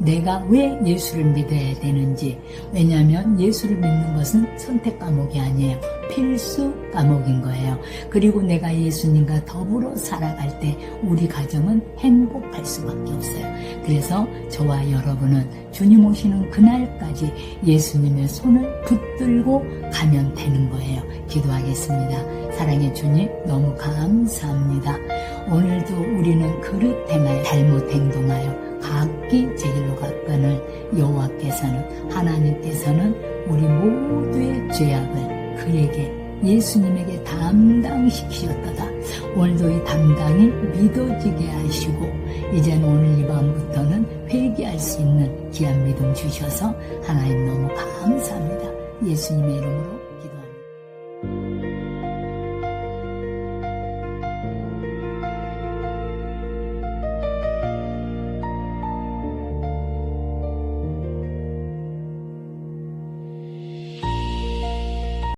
내가 왜 예수를 믿어야 되는지. 왜냐하면 예수를 믿는 것은 선택 과목이 아니에요. 필수 과목인 거예요. 그리고 내가 예수님과 더불어 살아갈 때 우리 가정은 행복할 수밖에 없어요. 그래서 저와 여러분은 주님 오시는 그날까지 예수님의 손을 붙들고 가면 되는 거예요. 기도하겠습니다. 사랑의 주님, 너무 감사합니다. 오늘도 우리는 그릇 행하여 잘못 행동하여 각기 제 길로 갔거늘 여호와께서는, 하나님께서는 우리 모두의 죄악을 그에게, 예수님에게 담당시키셨도다. 오늘도 이 담당이 믿어지게 하시고 이제는 오늘 이 밤부터는 회개할 수 있는 귀한 믿음 주셔서 하나님 너무 감사합니다. 예수님의 이름으로